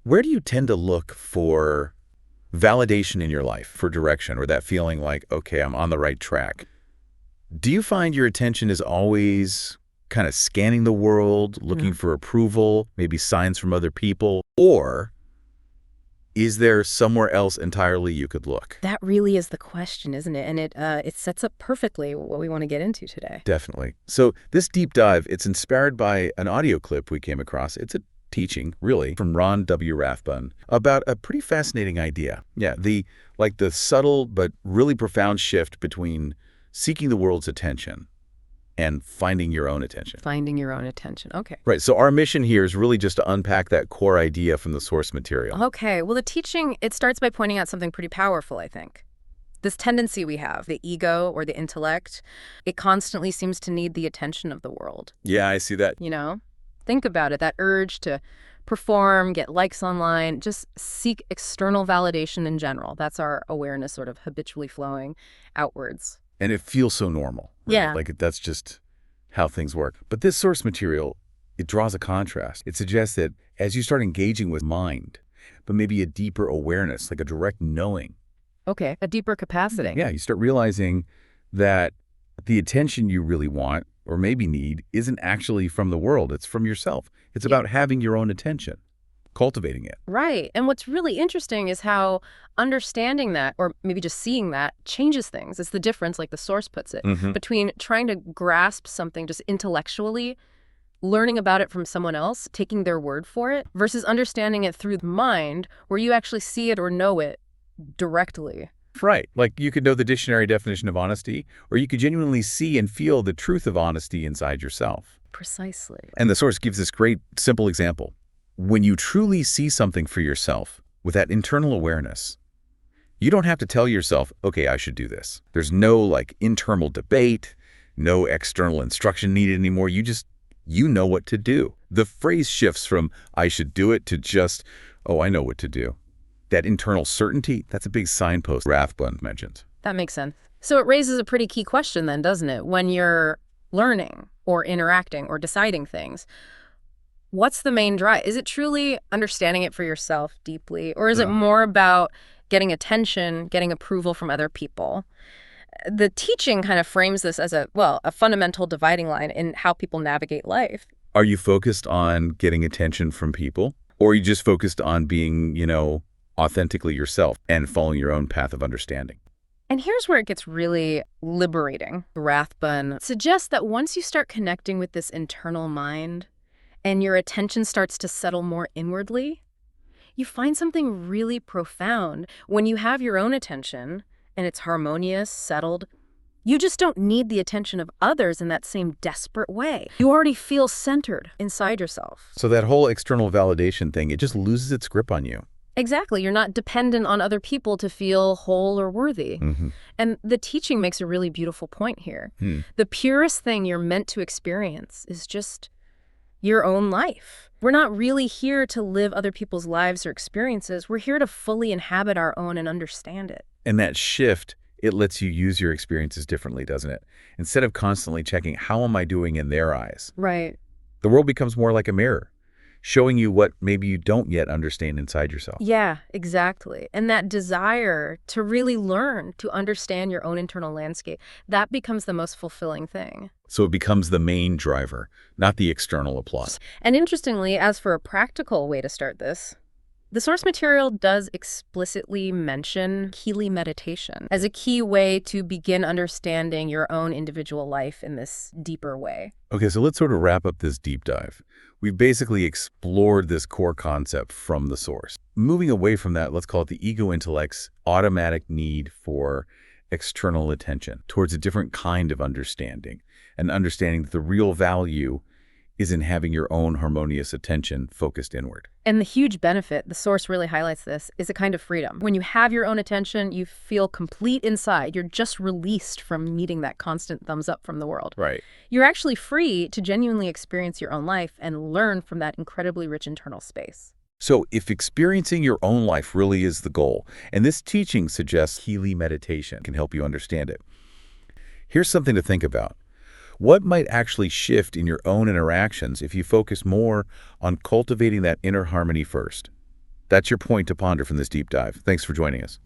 Where do you tend to look for validation in your life, for direction, or that feeling like, okay, I'm on the right track? Do you find your attention is always kind of scanning the world, looking for approval, maybe signs from other people, or is there somewhere else entirely you could look? That really is the question, isn't it? And it sets up perfectly what we want to get into today. Definitely. So this deep dive, it's inspired by an audio clip we came across. It's a teaching, really, from Ron W Rathbun about a pretty fascinating idea. Yeah, the subtle but really profound shift between seeking the world's attention and finding your own attention. Finding your own attention. Okay. Right. So our mission here is really just to unpack that core idea from the source material. Okay. Well, the teaching, it starts by pointing out something pretty powerful, I think. This tendency we have, the ego or the intellect, it constantly seems to need the attention of the world. Yeah, I see that. Think about it, that urge to perform, get likes online, just seek external validation in general. That's our awareness sort of habitually flowing outwards. And it feels so normal. Right? Yeah. Like that's just how things work. But this source material, it draws a contrast. It suggests that as you start engaging with mind, but maybe a deeper awareness, like a direct knowing. Okay, a deeper capacity. Yeah, you start realizing that the attention you really want or maybe need isn't actually from the world. It's from yourself. It's about having your own attention, cultivating it. Right. And what's really interesting is how understanding that, or maybe just seeing that, changes things. It's the difference, like the source puts it, between trying to grasp something just intellectually, learning about it from someone else, taking their word for it, versus understanding it through the mind, where you actually see it or know it directly. Right. Like you could know the dictionary definition of honesty, or you could genuinely see and feel the truth of honesty inside yourself. Precisely. And the source gives this great, simple example. When you truly see something for yourself with that internal awareness, you don't have to tell yourself, okay, I should do this. There's no internal debate, no external instruction needed anymore. You know what to do. The phrase shifts from I should do it to just, oh, I know what to do. That internal certainty, that's a big signpost Rathbun mentions. That makes sense. So it raises a pretty key question then, doesn't it? When you're learning or interacting or deciding things, what's the main drive? Is it truly understanding it for yourself deeply? Or is it more about getting attention, getting approval from other people? The teaching kind of frames this as a fundamental dividing line in how people navigate life. Are you focused on getting attention from people? Or are you just focused on being, authentically yourself and following your own path of understanding? And here's where it gets really liberating. Rathbun suggests that once you start connecting with this internal mind and your attention starts to settle more inwardly, you find something really profound. When you have your own attention and it's harmonious, settled, you just don't need the attention of others in that same desperate way. You already feel centered inside yourself. So that whole external validation thing, it just loses its grip on you. Exactly. You're not dependent on other people to feel whole or worthy. And the teaching makes a really beautiful point here. The purest thing you're meant to experience is just your own life. We're not really here to live other people's lives or experiences. We're here to fully inhabit our own and understand it. And that shift, it lets you use your experiences differently, doesn't it? Instead of constantly checking, how am I doing in their eyes? Right. The world becomes more like a mirror, showing you what maybe you don't yet understand inside yourself. Yeah, exactly. And that desire to really learn, to understand your own internal landscape, that becomes the most fulfilling thing. So it becomes the main driver, not the external applause. And interestingly, as for a practical way to start this, the source material does explicitly mention Kelee meditation as a key way to begin understanding your own individual life in this deeper way. Okay, so let's sort of wrap up this deep dive. We've basically explored this core concept from the source. Moving away from that, let's call it the ego intellect's automatic need for external attention towards a different kind of understanding, and understanding that the real value is in having your own harmonious attention focused inward. And the huge benefit, the source really highlights this, is a kind of freedom. When you have your own attention, you feel complete inside. You're just released from needing that constant thumbs up from the world. Right. You're actually free to genuinely experience your own life and learn from that incredibly rich internal space. So if experiencing your own life really is the goal, and this teaching suggests Kelee meditation can help you understand it, here's something to think about. What might actually shift in your own interactions if you focus more on cultivating that inner harmony first? That's your point to ponder from this deep dive. Thanks for joining us.